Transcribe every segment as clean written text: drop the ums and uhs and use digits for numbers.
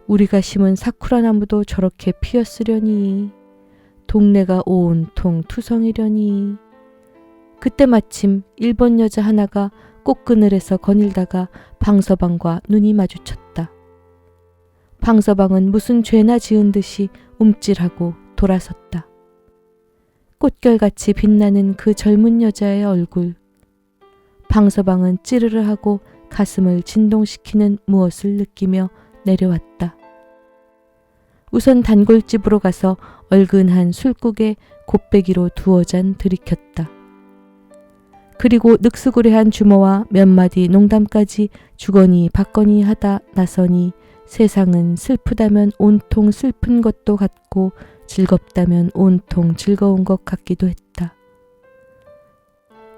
우리가 심은 사쿠라 나무도 저렇게 피었으려니. 동네가 온통 투성이려니. 그때 마침 일본 여자 하나가 꽃그늘에서 거닐다가 방서방과 눈이 마주쳤다. 방서방은 무슨 죄나 지은 듯이 움찔하고 돌아섰다. 꽃결같이 빛나는 그 젊은 여자의 얼굴. 방서방은 찌르르하고 가슴을 진동시키는 무엇을 느끼며 내려왔다. 우선 단골집으로 가서 얼근한 술국에 곱배기로 두어 잔 들이켰다. 그리고 늑수구레한 주모와 몇 마디 농담까지 주거니 받거니 하다 나서니 세상은 슬프다면 온통 슬픈 것도 같고 즐겁다면 온통 즐거운 것 같기도 했다.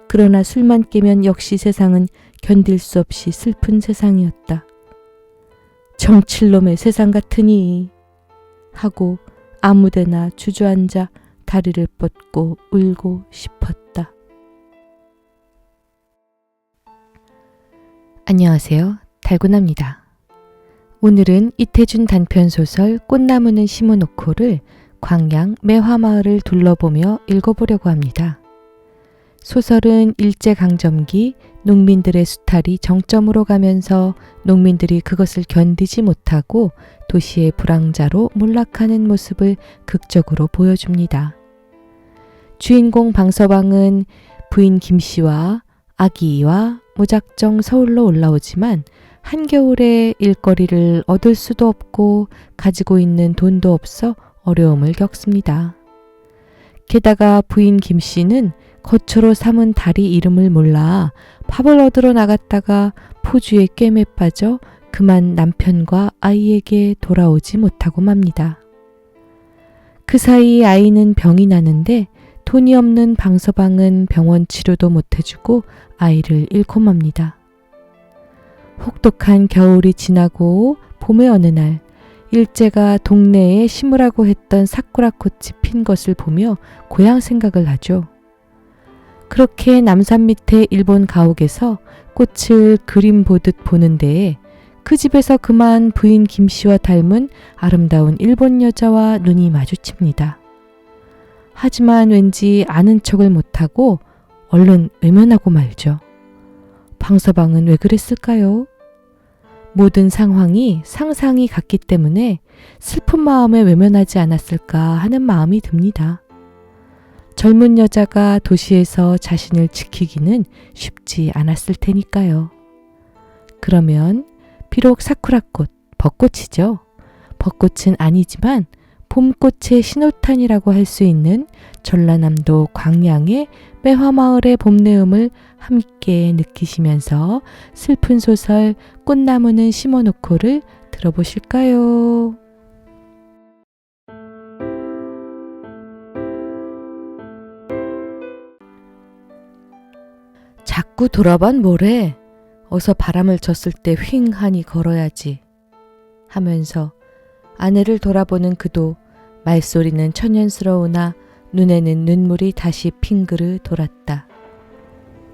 그러나 술만 깨면 역시 세상은 견딜 수 없이 슬픈 세상이었다. 정칠놈의 세상 같으니 하고 아무데나 주저앉아 다리를 뻗고 울고 싶었다. 안녕하세요. 달고나입니다. 오늘은 이태준 단편소설 꽃나무는 심어놓고를 광양 매화마을을 둘러보며 읽어보려고 합니다. 소설은 일제강점기 농민들의 수탈이 정점으로 가면서 농민들이 그것을 견디지 못하고 도시의 불황자로 몰락하는 모습을 극적으로 보여줍니다. 주인공 방서방은 부인 김씨와 아기와 무작정 서울로 올라오지만 한겨울에 일거리를 얻을 수도 없고 가지고 있는 돈도 없어 어려움을 겪습니다. 게다가 부인 김씨는 거처로 삼은 다리 이름을 몰라 밥을 얻으러 나갔다가 포주의 꿰매 빠져 그만 남편과 아이에게 돌아오지 못하고 맙니다. 그 사이 아이는 병이 나는데 돈이 없는 방서방은 병원 치료도 못해주고 아이를 잃고 맙니다. 혹독한 겨울이 지나고 봄의 어느 날 일제가 동네에 심으라고 했던 사쿠라꽃이 핀 것을 보며 고향 생각을 하죠. 그렇게 남산 밑에 일본 가옥에서 꽃을 그림 보듯 보는 데에 그 집에서 그만 부인 김씨와 닮은 아름다운 일본 여자와 눈이 마주칩니다. 하지만 왠지 아는 척을 못하고 얼른 외면하고 말죠. 방서방은 왜 그랬을까요? 모든 상황이 상상이 같기 때문에 슬픈 마음에 외면하지 않았을까 하는 마음이 듭니다. 젊은 여자가 도시에서 자신을 지키기는 쉽지 않았을 테니까요. 그러면 비록 사쿠라꽃, 벚꽃이죠. 벚꽃은 아니지만 봄꽃의 신호탄이라고 할 수 있는 전라남도 광양의 매화마을의 봄내음을 함께 느끼시면서 슬픈 소설 꽃나무는 심어놓고를 들어보실까요? 자꾸 돌아반 뭐래? 어서 바람을 졌을 때 휑하니 걸어야지 하면서 아내를 돌아보는 그도 말소리는 천연스러우나 눈에는 눈물이 다시 핑그르 돌았다.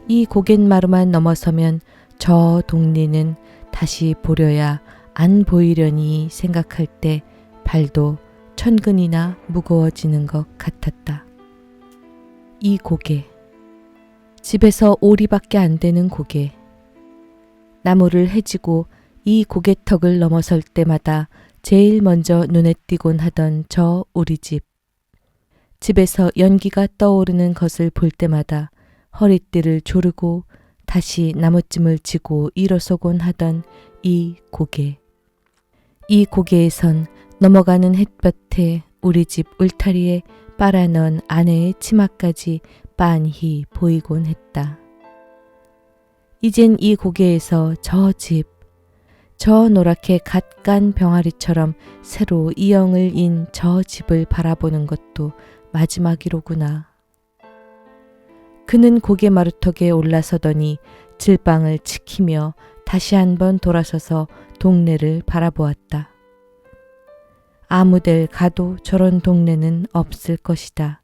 이 고갯마루만 넘어서면 저 동리는 다시 보려야 안 보이려니 생각할 때 발도 천근이나 무거워지는 것 같았다. 이 고개, 집에서 오리밖에 안 되는 고개. 나무를 해지고 이 고개턱을 넘어설 때마다 제일 먼저 눈에 띄곤 하던 저 우리 집. 집에서 연기가 떠오르는 것을 볼 때마다 허리띠를 조르고 다시 나무찜을 지고 일어서곤 하던 이 고개. 이 고개에선 넘어가는 햇볕에 우리 집 울타리에 빨아넣은 아내의 치마까지 빤히 보이곤 했다. 이젠 이 고개에서 저 집, 저 노랗게 갓 깐 병아리처럼 새로 이영을 인 저 집을 바라보는 것도 마지막이로구나. 그는 고개 마루턱에 올라서더니 질방을 지키며 다시 한번 돌아서서 동네를 바라보았다. 아무델 가도 저런 동네는 없을 것이다.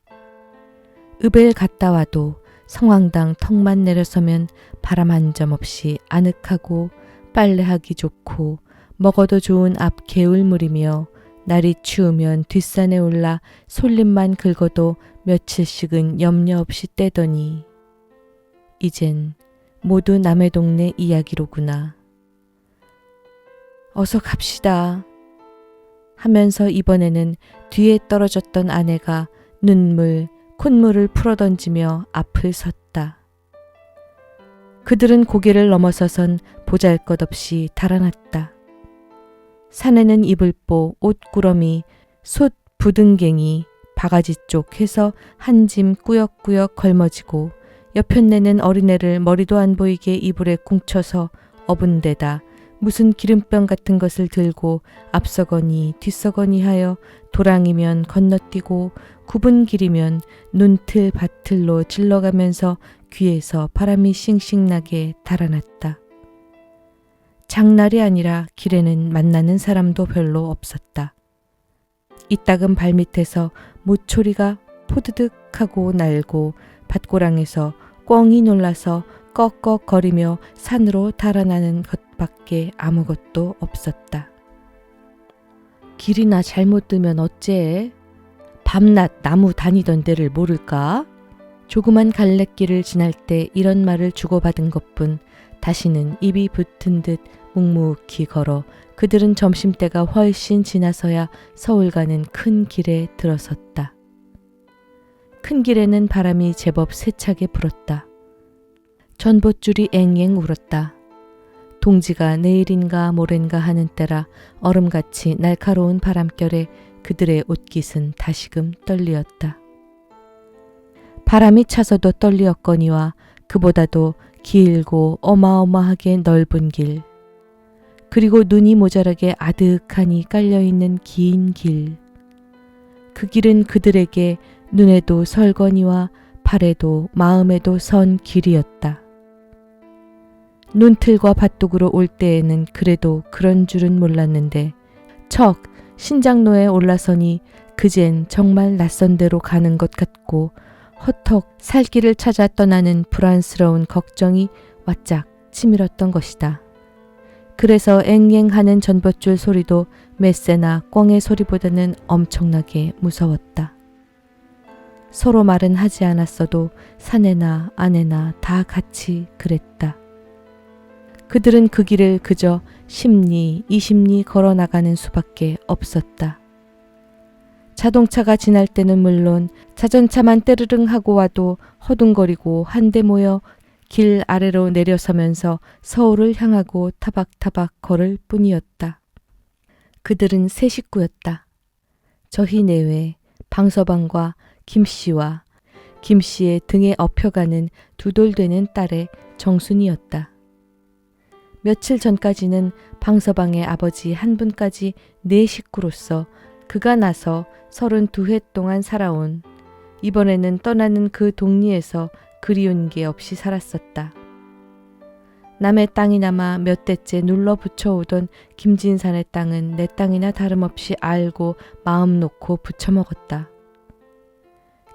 읍을 갔다 와도 성황당 턱만 내려서면 바람 한 점 없이 아늑하고 빨래하기 좋고 먹어도 좋은 앞 개울물이며 날이 추우면 뒷산에 올라 솔잎만 긁어도 며칠씩은 염려 없이 떼더니 이젠 모두 남의 동네 이야기로구나. 어서 갑시다 하면서 이번에는 뒤에 떨어졌던 아내가 눈물, 콧물을 풀어던지며 앞을 섰다. 그들은 고개를 넘어서선 보잘것없이 달아났다. 산에는 이불보, 옷구러미, 솥, 부등갱이, 바가지 쪽 해서 한 짐 꾸역꾸역 걸머지고 여편네는 어린애를 머리도 안 보이게 이불에 꿍쳐서 업은 데다 무슨 기름병 같은 것을 들고 앞서거니 뒤서거니 하여 도랑이면 건너뛰고 굽은 길이면 눈틀 밭틀로 질러가면서 귀에서 바람이 싱싱나게 달아났다. 장날이 아니라 길에는 만나는 사람도 별로 없었다. 이따금 발밑에서 모초리가 포드득하고 날고 밭고랑에서 꿩이 놀라서 꺽꺽거리며 산으로 달아나는 것밖에 아무것도 없었다. 길이나 잘못 들면 어째? 밤낮 나무 다니던 데를 모를까? 조그만 갈래길을 지날 때 이런 말을 주고받은 것뿐 다시는 입이 붙은 듯 묵묵히 걸어 그들은 점심때가 훨씬 지나서야 서울 가는 큰 길에 들어섰다. 큰 길에는 바람이 제법 세차게 불었다. 전봇줄이 앵앵 울었다. 동지가 내일인가 모레인가 하는 때라 얼음같이 날카로운 바람결에 그들의 옷깃은 다시금 떨리었다. 바람이 차서도 떨리었거니와 그보다도 길고 어마어마하게 넓은 길, 그리고 눈이 모자라게 아득하니 깔려있는 긴 길. 그 길은 그들에게 눈에도 설거니와 발에도 마음에도 선 길이었다. 눈틀과 밭둑으로 올 때에는 그래도 그런 줄은 몰랐는데 척 신장로에 올라서니 그젠 정말 낯선 데로 가는 것 같고 헛헉 살 길을 찾아 떠나는 불안스러운 걱정이 와짝 치밀었던 것이다. 그래서 앵앵하는 전봇줄 소리도 메세나 꿩의 소리보다는 엄청나게 무서웠다. 서로 말은 하지 않았어도 사내나 아내나 다 같이 그랬다. 그들은 그 길을 그저 10리, 20리 걸어 나가는 수밖에 없었다. 자동차가 지날 때는 물론 자전차만 때르릉 하고 와도 허둥거리고 한데 모여 길 아래로 내려서면서 서울을 향하고 타박타박 걸을 뿐이었다. 그들은 세 식구였다. 저희 내외 방서방과 김씨와 김씨의 등에 업혀가는 두 돌 되는 딸의 정순이었다. 며칠 전까지는 방서방의 아버지 한 분까지 네 식구로서 그가 나서 32해 동안 살아온, 이번에는 떠나는 그 동리에서 그리운 게 없이 살았었다. 남의 땅이나마 몇 대째 눌러 붙여오던 김진산의 땅은 내 땅이나 다름없이 알고 마음 놓고 붙여먹었다.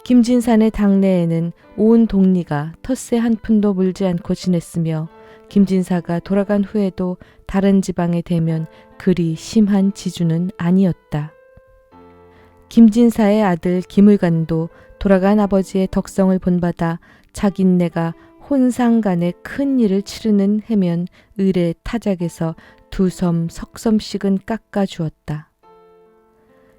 김진산의 당내에는 온 동리가 텃세 한 푼도 물지 않고 지냈으며 김진사가 돌아간 후에도 다른 지방에 대면 그리 심한 지주는 아니었다. 김진사의 아들 김의관도 돌아간 아버지의 덕성을 본받아 자긴네가 혼상간에 큰 일을 치르는 해면 을의 타작에서 2섬 석섬씩은 깎아주었다.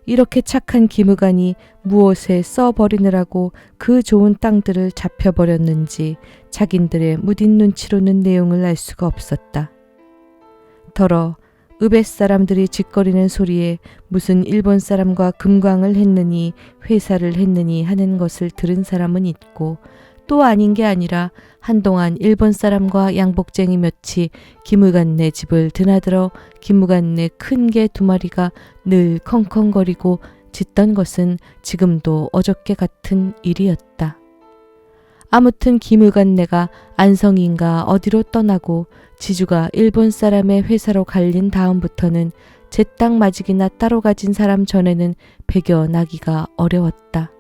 이렇게 착한 김의관이 무엇에 써버리느라고 그 좋은 땅들을 잡혀버렸는지 자긴들의 무딘 눈치로는 내용을 알 수가 없었다. 더러 읍의 사람들이 짓거리는 소리에 무슨 일본 사람과 금광을 했느니 회사를 했느니 하는 것을 들은 사람은 있고, 또 아닌 게 아니라 한동안 일본 사람과 양복쟁이 몇이 김의관네 집을 드나들어 김의관네 큰 개 2마리가 늘 컹컹거리고 짖던 것은 지금도 어저께 같은 일이었다. 아무튼 김의관네가 안성인가 어디로 떠나고 지주가 일본 사람의 회사로 갈린 다음부터는 제 땅 마직이나 따로 가진 사람 전에는 배겨나기가 어려웠다.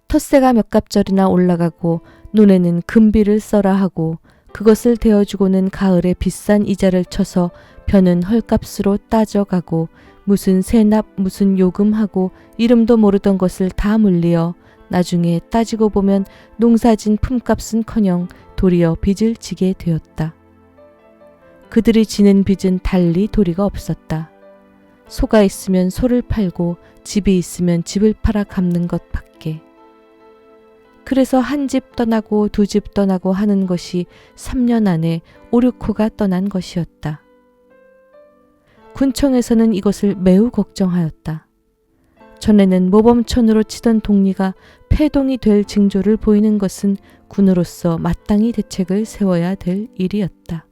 텃세가 몇 갑절이나 올라가고 눈에는 금비를 써라 하고 그것을 대어주고는 가을에 비싼 이자를 쳐서 벼는 헐값으로 따져가고 무슨 세납 무슨 요금하고 이름도 모르던 것을 다 물리어 나중에 따지고 보면 농사진 품값은커녕 도리어 빚을 지게 되었다. 그들이 지는 빚은 달리 도리가 없었다. 소가 있으면 소를 팔고 집이 있으면 집을 팔아 갚는 것밖에. 그래서 한 집 떠나고 두 집 떠나고 하는 것이 3년 안에 5, 6호가 떠난 것이었다. 군청에서는 이것을 매우 걱정하였다. 전에는 모범촌으로 치던 독리가 폐동이 될 징조를 보이는 것은 군으로서 마땅히 대책을 세워야 될 일이었다.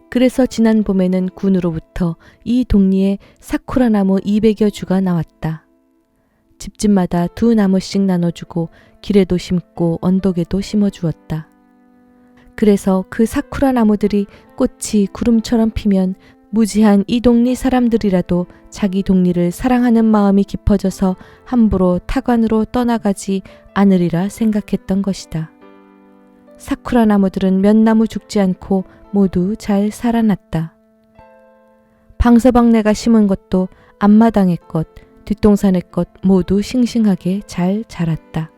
그래서 지난 봄에는 군으로부터 이 독리에 사쿠라 나무 200여 주가 나왔다. 집집마다 2나무씩 나눠주고 길에도 심고 언덕에도 심어주었다. 그래서 그 사쿠라 나무들이 꽃이 구름처럼 피면 무지한 이 동리 사람들이라도 자기 동리를 사랑하는 마음이 깊어져서 함부로 타관으로 떠나가지 않으리라 생각했던 것이다. 사쿠라 나무들은 몇 나무 죽지 않고 모두 잘 살아났다. 방서방내가 심은 것도 앞마당의 것, 뒷동산의 것 모두 싱싱하게 잘 자랐다.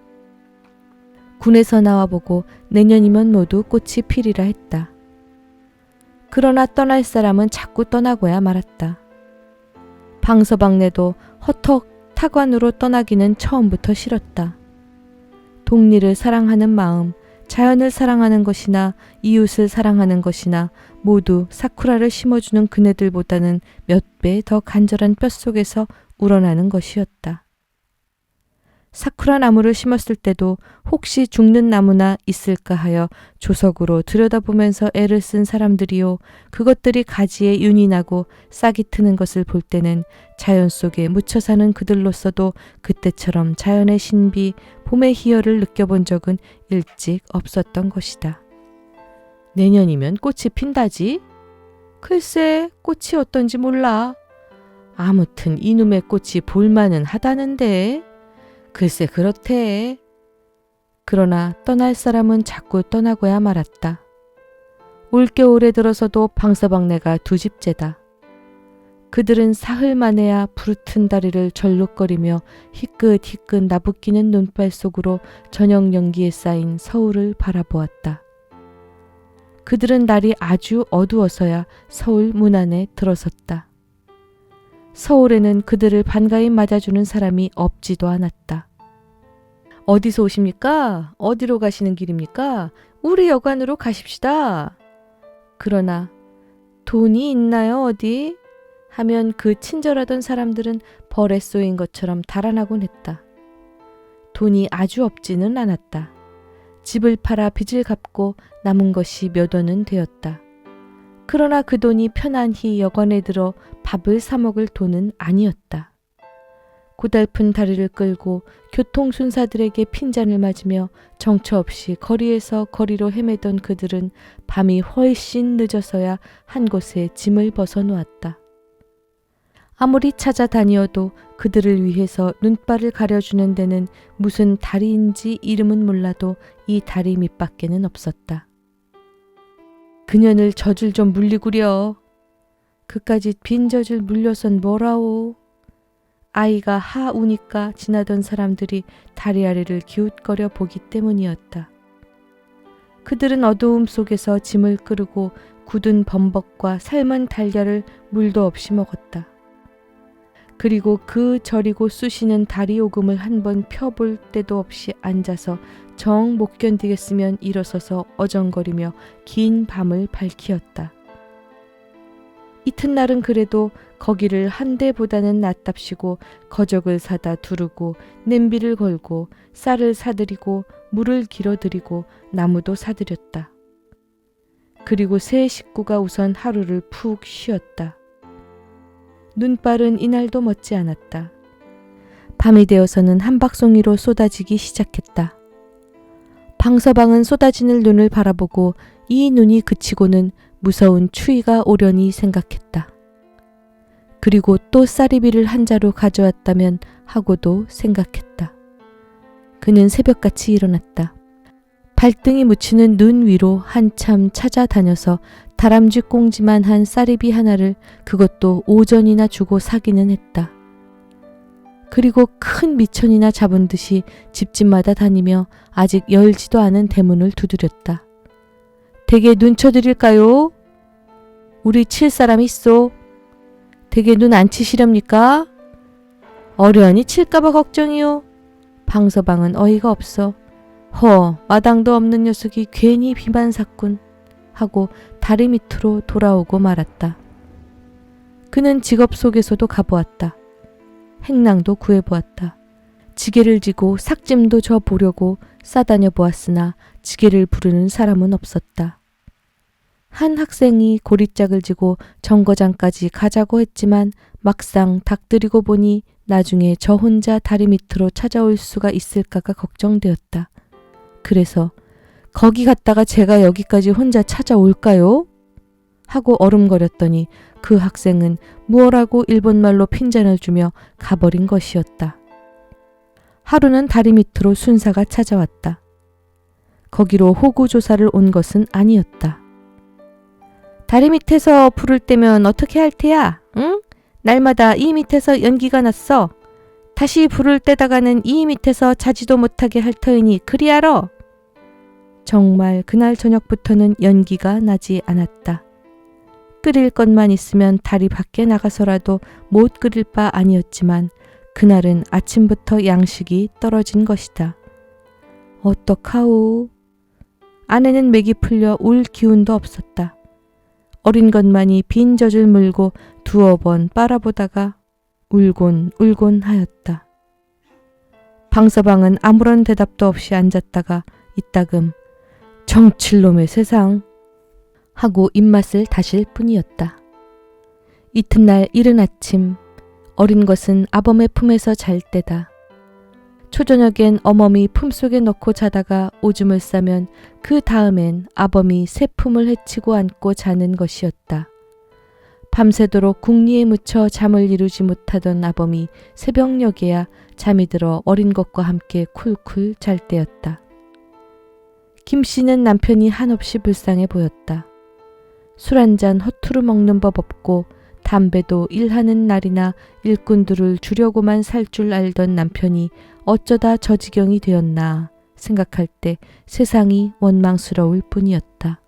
군에서 나와보고 내년이면 모두 꽃이 피리라 했다. 그러나 떠날 사람은 자꾸 떠나고야 말았다. 방서방내도 허턱 타관으로 떠나기는 처음부터 싫었다. 동리를 사랑하는 마음, 자연을 사랑하는 것이나 이웃을 사랑하는 것이나 모두 사쿠라를 심어주는 그네들보다는 몇 배 더 간절한 뼛속에서 우러나는 것이었다. 사쿠라 나무를 심었을 때도 혹시 죽는 나무나 있을까 하여 조석으로 들여다보면서 애를 쓴 사람들이요. 그것들이 가지에 윤이 나고 싹이 트는 것을 볼 때는 자연 속에 묻혀 사는 그들로서도 그때처럼 자연의 신비, 봄의 희열을 느껴본 적은 일찍 없었던 것이다. 내년이면 꽃이 핀다지? 글쎄, 꽃이 어떤지 몰라. 아무튼 이놈의 꽃이 볼만은 하다는데. 글쎄 그렇대. 그러나 떠날 사람은 자꾸 떠나고야 말았다. 올겨울에 들어서도 방서방내가 2집째다. 그들은 사흘 만에야 부르튼 다리를 절룩거리며 희끗희끗 나부끼는 눈발 속으로 저녁 연기에 쌓인 서울을 바라보았다. 그들은 날이 아주 어두워서야 서울 문 안에 들어섰다. 서울에는 그들을 반가이 맞아주는 사람이 없지도 않았다. 어디서 오십니까? 어디로 가시는 길입니까? 우리 여관으로 가십시다. 그러나 돈이 있나요 어디? 하면 그 친절하던 사람들은 벌에 쏘인 것처럼 달아나곤 했다. 돈이 아주 없지는 않았다. 집을 팔아 빚을 갚고 남은 것이 몇 원은 되었다. 그러나 그 돈이 편안히 여관에 들어 밥을 사 먹을 돈은 아니었다. 고달픈 다리를 끌고 교통순사들에게 핀잔을 맞으며 정처 없이 거리에서 거리로 헤매던 그들은 밤이 훨씬 늦어서야 한 곳에 짐을 벗어놓았다. 아무리 찾아다니어도 그들을 위해서 눈발을 가려주는 데는 무슨 다리인지 이름은 몰라도 이 다리 밑밖에는 없었다. 그년을 젖을 좀 물리구려. 그까짓 빈 젖을 물려선 뭐라오. 아이가 하 우니까 지나던 사람들이 다리 아래를 기웃거려 보기 때문이었다. 그들은 어두움 속에서 짐을 끌고 굳은 범벅과 삶은 달걀을 물도 없이 먹었다. 그리고 그 저리고 쑤시는 다리 오금을 한번 펴볼 때도 없이 앉아서 정 못 견디겠으면 일어서서 어정거리며 긴 밤을 밝히었다. 이튿날은 그래도 거기를 한 대보다는 낫답시고 거적을 사다 두르고 냄비를 걸고 쌀을 사들이고 물을 길어들이고 나무도 사들였다. 그리고 세 식구가 우선 하루를 푹 쉬었다. 눈발은 이날도 멎지 않았다. 밤이 되어서는 한박송이로 쏟아지기 시작했다. 방서방은 쏟아지는 눈을 바라보고 이 눈이 그치고는 무서운 추위가 오려니 생각했다. 그리고 또 쌀이비를 한 자루 가져왔다면 하고도 생각했다. 그는 새벽같이 일어났다. 발등이 묻히는 눈 위로 한참 찾아다녀서 다람쥐 꽁지만 한 쌀이비 하나를 그것도 5전이나 주고 사기는 했다. 그리고 큰 미천이나 잡은 듯이 집집마다 다니며 아직 열지도 않은 대문을 두드렸다. 댁에 눈 쳐드릴까요? 우리 칠 사람 있소. 댁에 눈 안 치시렵니까? 어련히 칠까봐 걱정이요. 방서방은 어이가 없어 마당도 없는 녀석이 괜히 비만 샀군 하고 다리 밑으로 돌아오고 말았다. 그는 직업 속에서도 가보았다. 행랑도 구해보았다. 지게를 지고 삭짐도 져 보려고 싸다녀 보았으나 지게를 부르는 사람은 없었다. 한 학생이 고리짝을 지고 정거장까지 가자고 했지만 막상 닥들이고 보니 나중에 저 혼자 다리 밑으로 찾아올 수가 있을까가 걱정되었다. 그래서 거기 갔다가 제가 여기까지 혼자 찾아올까요? 하고 얼음거렸더니 그 학생은 무엇라고 일본말로 핀잔을 주며 가버린 것이었다. 하루는 다리 밑으로 순사가 찾아왔다. 거기로 호구조사를 온 것은 아니었다. 다리 밑에서 불을 떼면 어떻게 할 테야? 응? 날마다 이 밑에서 연기가 났어. 다시 불을 떼다가는 이 밑에서 자지도 못하게 할 터이니 그리하러. 정말 그날 저녁부터는 연기가 나지 않았다. 끓일 것만 있으면 다리 밖에 나가서라도 못 끓일 바 아니었지만 그날은 아침부터 양식이 떨어진 것이다. 어떡하오. 아내는 맥이 풀려 울 기운도 없었다. 어린 것만이 빈 젖을 물고 두어 번 빨아보다가 울곤 하였다. 방서방은 아무런 대답도 없이 앉았다가 이따금 정칠놈의 세상 하고 입맛을 다실 뿐이었다. 이튿날 이른 아침 어린 것은 아범의 품에서 잘 때다. 초저녁엔 어멈이 품속에 넣고 자다가 오줌을 싸면 그 다음엔 아범이 새 품을 헤치고 안고 자는 것이었다. 밤새도록 궁리에 묻혀 잠을 이루지 못하던 아범이 새벽녘에야 잠이 들어 어린 것과 함께 쿨쿨 잘 때였다. 김씨는 남편이 한없이 불쌍해 보였다. 술 한잔 허투루 먹는 법 없고 담배도 일하는 날이나 일꾼들을 주려고만 살 줄 알던 남편이 어쩌다 저 지경이 되었나 생각할 때 세상이 원망스러울 뿐이었다.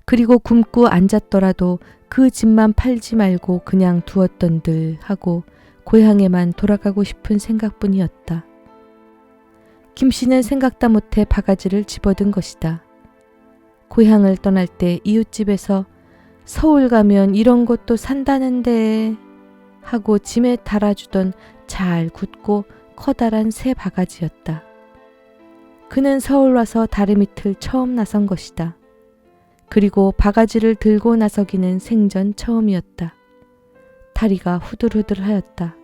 그리고 굶고 앉았더라도 그 집만 팔지 말고 그냥 두었던들 하고 고향에만 돌아가고 싶은 생각뿐이었다. 김씨는 생각다 못해 바가지를 집어든 것이다. 고향을 떠날 때 이웃집에서 서울 가면 이런 것도 산다는데 하고 짐에 달아주던 잘 굳고 커다란 새 바가지였다. 그는 서울 와서 다리 밑을 처음 나선 것이다. 그리고 바가지를 들고 나서기는 생전 처음이었다. 다리가 후들후들하였다.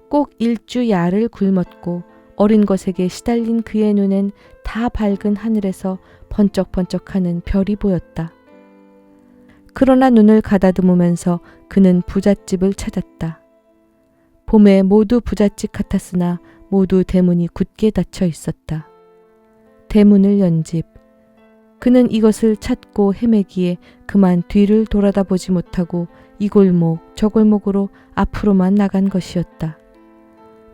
꼭 일주 야를 굶었고 어린 것에게 시달린 그의 눈엔 다 밝은 하늘에서 번쩍번쩍하는 별이 보였다. 그러나 눈을 가다듬으면서 그는 부잣집을 찾았다. 봄에 모두 부잣집 같았으나 모두 대문이 굳게 닫혀 있었다. 대문을 연 집. 그는 이것을 찾고 헤매기에 그만 뒤를 돌아다보지 못하고 이 골목 저 골목으로 앞으로만 나간 것이었다.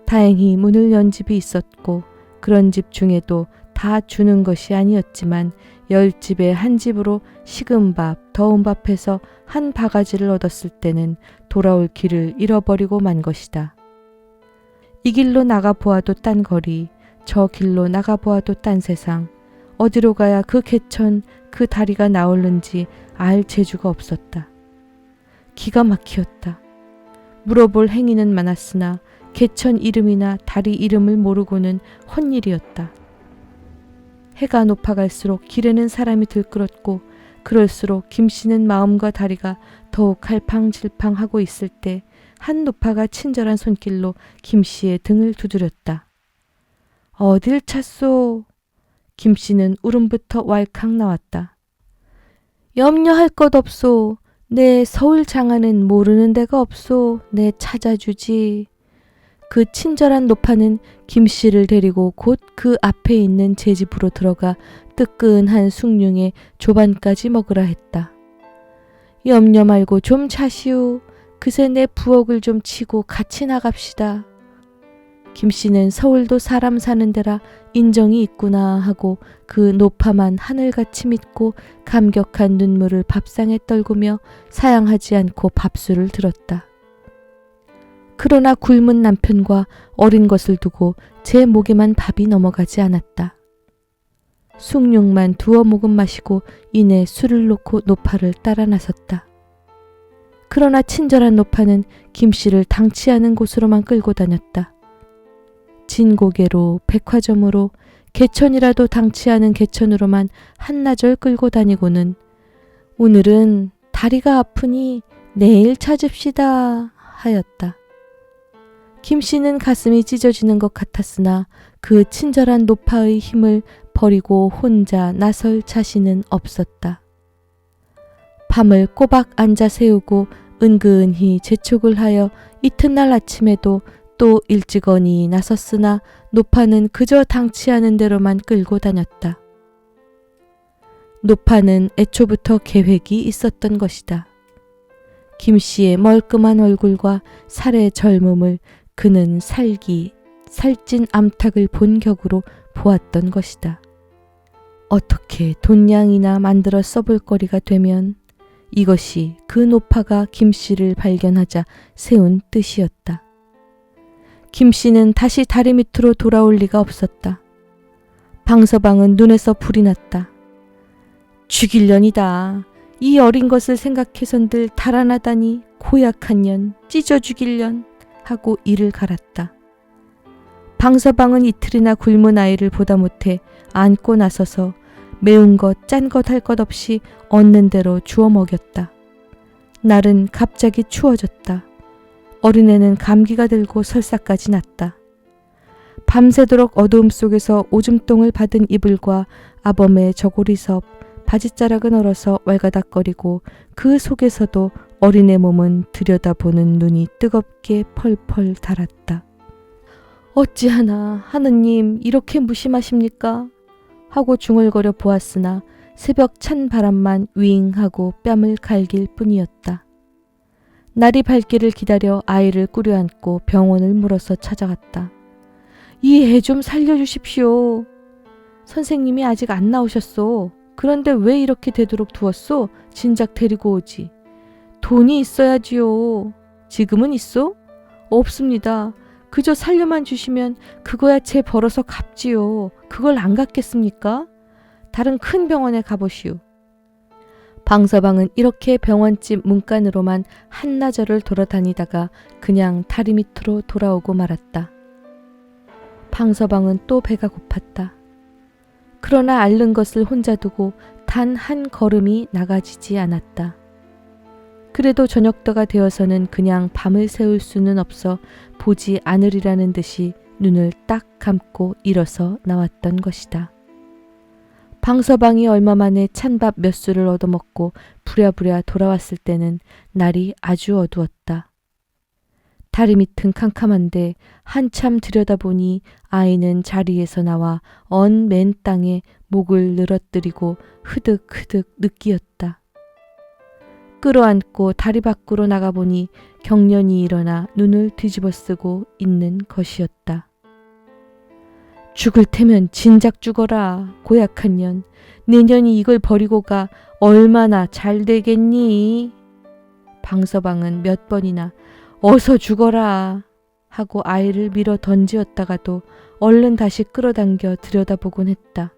다행히 문을 연 집이 있었고 그런 집 중에도 다 주는 것이 아니었지만 10집에 한 집으로 식은 밥, 더운 밥해서 한 바가지를 얻었을 때는 돌아올 길을 잃어버리고 만 것이다. 이 길로 나가보아도 딴 거리, 저 길로 나가보아도 딴 세상, 어디로 가야 그 개천, 그 다리가 나올는지 알 재주가 없었다. 기가 막히었다. 물어볼 행위는 많았으나 개천 이름이나 다리 이름을 모르고는 헛일이었다. 해가 높아갈수록 길에는 사람이 들끓었고 그럴수록 김씨는 마음과 다리가 더욱 갈팡질팡하고 있을 때 한 노파가 친절한 손길로 김씨의 등을 두드렸다. 어딜 찾소? 김씨는 울음부터 왈칵 나왔다. 염려할 것 없소. 내 서울 장안은 모르는 데가 없소. 내 찾아주지. 그 친절한 노파는 김씨를 데리고 곧 그 앞에 있는 제 집으로 들어가 뜨끈한 숭늉에 조반까지 먹으라 했다. 염려 말고 좀 자시오. 그새 내 부엌을 좀 치고 같이 나갑시다. 김씨는 서울도 사람 사는 데라 인정이 있구나 하고 그 노파만 하늘같이 믿고 감격한 눈물을 밥상에 떨구며 사양하지 않고 밥술을 들었다. 그러나 굶은 남편과 어린 것을 두고 제 목에만 밥이 넘어가지 않았다. 숭늉만 두어 모금 마시고 이내 술을 놓고 노파를 따라 나섰다. 그러나 친절한 노파는 김씨를 당치 않은 곳으로만 끌고 다녔다. 진고개로 백화점으로 개천이라도 당치 않은 개천으로만 한나절 끌고 다니고는 오늘은 다리가 아프니 내일 찾읍시다 하였다. 김씨는 가슴이 찢어지는 것 같았으나 그 친절한 노파의 힘을 버리고 혼자 나설 자신은 없었다. 밤을 꼬박 앉아 세우고 은근히 재촉을 하여 이튿날 아침에도 또 일찍거니 나섰으나 노파는 그저 당치 않은 대로만 끌고 다녔다. 노파는 애초부터 계획이 있었던 것이다. 김씨의 멀끔한 얼굴과 살의 젊음을 그는 살찐 암탉을 본 격으로 보았던 것이다. 어떻게 돈냥이나 만들어 써볼 거리가 되면 이것이 그 노파가 김씨를 발견하자 세운 뜻이었다. 김씨는 다시 다리 밑으로 돌아올 리가 없었다. 방서방은 눈에서 불이 났다. 죽일년이다. 이 어린 것을 생각해선들 달아나다니 고약한 년, 찢어 죽일년 하고 이를 갈았다. 방서방은 이틀이나 굶은 아이를 보다 못해 안고 나서서 매운 것, 짠 것 할 것 없이 얻는 대로 주워 먹였다. 날은 갑자기 추워졌다. 어린애는 감기가 들고 설사까지 났다. 밤새도록 어두움 속에서 오줌똥을 받은 이불과 아범의 저고리섭, 바지자락은 얼어서 왈가닥거리고 그 속에서도 어린애 몸은 들여다보는 눈이 뜨겁게 펄펄 달았다. 어찌하나 하느님 이렇게 무심하십니까? 하고 중얼거려 보았으나 새벽 찬 바람만 윙하고 뺨을 갈길 뿐이었다. 날이 밝기를 기다려 아이를 꾸려안고 병원을 물어서 찾아갔다. 이 애 좀 살려주십시오. 선생님이 아직 안 나오셨소. 그런데 왜 이렇게 되도록 두었소? 진작 데리고 오지. 돈이 있어야지요. 지금은 있소? 없습니다. 그저 살려만 주시면 그거야 제 벌어서 갚지요. 그걸 안 갚겠습니까? 다른 큰 병원에 가보시오. 방서방은 이렇게 병원집 문간으로만 한나절을 돌아다니다가 그냥 다리 밑으로 돌아오고 말았다. 방서방은 또 배가 고팠다. 그러나 앓는 것을 혼자 두고 단 한 걸음이 나가지지 않았다. 그래도 저녁때가 되어서는 그냥 밤을 새울 수는 없어 보지 않으리라는 듯이 눈을 딱 감고 일어서 나왔던 것이다. 방서방이 얼마 만에 찬밥 몇 술을 얻어먹고 부랴부랴 돌아왔을 때는 날이 아주 어두웠다. 다리 밑은 캄캄한데 한참 들여다보니 아이는 자리에서 나와 언 맨 땅에 목을 늘어뜨리고 흐득흐득 느끼었다. 끌어안고 다리 밖으로 나가보니 경련이 일어나 눈을 뒤집어쓰고 있는 것이었다. 죽을 테면 진작 죽어라. 고약한 년. 내년이 이걸 버리고 가 얼마나 잘 되겠니? 방서방은 몇 번이나 어서 죽어라 하고 아이를 밀어 던지었다가도 얼른 다시 끌어당겨 들여다보곤 했다.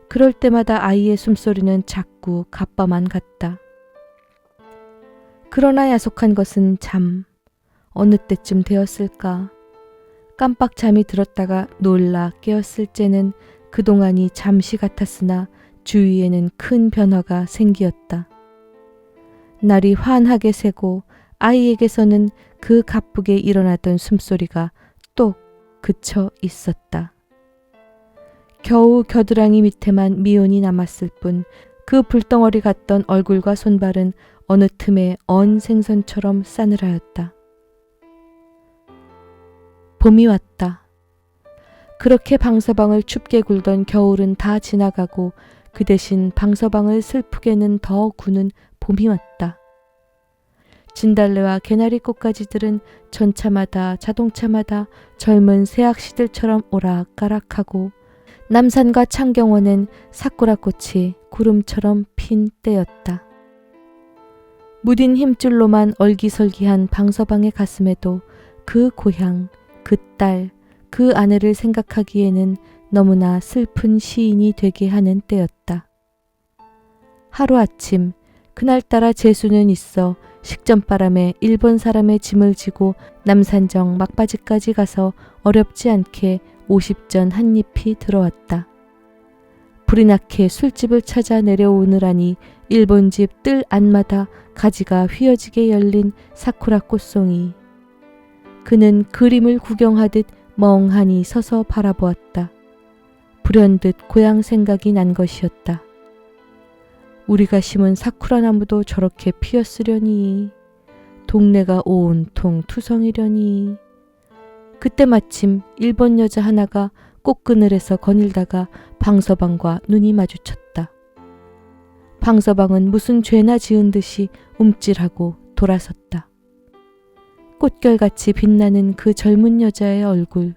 그럴 때마다 아이의 숨소리는 자꾸 가빠만 같다. 그러나 야속한 것은 잠. 어느 때쯤 되었을까? 깜빡 잠이 들었다가 놀라 깨었을 째는 그동안이 잠시 같았으나 주위에는 큰 변화가 생기었다. 날이 환하게 새고 아이에게서는 그 가쁘게 일어나던 숨소리가 똑 그쳐 있었다. 겨우 겨드랑이 밑에만 미온이 남았을 뿐 그 불덩어리 같던 얼굴과 손발은 어느 틈에 언 생선처럼 싸늘하였다. 봄이 왔다. 그렇게 방서방을 춥게 굴던 겨울은 다 지나가고 그 대신 방서방을 슬프게는 더 구는 봄이 왔다. 진달래와 개나리 꽃가지들은 전차마다 자동차마다 젊은 새학시들처럼 오락가락하고 남산과 창경원엔 사쿠라꽃이 구름처럼 핀 때였다. 무딘 힘줄로만 얼기설기한 방서방의 가슴에도 그 고향, 그 딸, 그 아내를 생각하기에는 너무나 슬픈 시인이 되게 하는 때였다. 하루아침 그날따라 재수는 있어 식전바람에 일본 사람의 짐을 지고 남산정 막바지까지 가서 어렵지 않게 50전 한 잎이 들어왔다. 불이 나게 술집을 찾아 내려오느라니 일본집 뜰 안마다 가지가 휘어지게 열린 사쿠라 꽃송이. 그는 그림을 구경하듯 멍하니 서서 바라보았다. 불현듯 고향 생각이 난 것이었다. 우리가 심은 사쿠라 나무도 저렇게 피었으려니. 동네가 온통 투성이려니. 그때 마침 일본 여자 하나가 꽃그늘에서 거닐다가 방서방과 눈이 마주쳤다. 방서방은 무슨 죄나 지은 듯이 움찔하고 돌아섰다. 꽃결같이 빛나는 그 젊은 여자의 얼굴.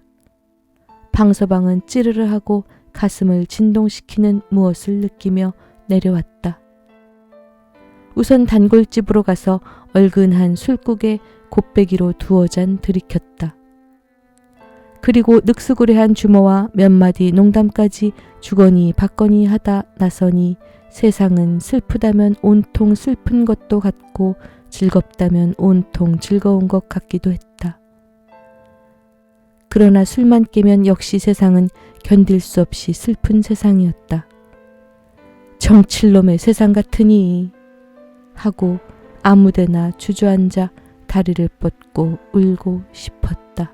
방서방은 찌르르하고 가슴을 진동시키는 무엇을 느끼며 내려왔다. 우선 단골집으로 가서 얼근한 술국에 곱배기로 두어 잔 들이켰다. 그리고 늑수구레한 주모와 몇 마디 농담까지 주거니 받거니 하다 나서니 세상은 슬프다면 온통 슬픈 것도 같고 즐겁다면 온통 즐거운 것 같기도 했다. 그러나 술만 깨면 역시 세상은 견딜 수 없이 슬픈 세상이었다. 정칠놈의 세상 같으니 하고 아무데나 주저앉아 다리를 뻗고 울고 싶었다.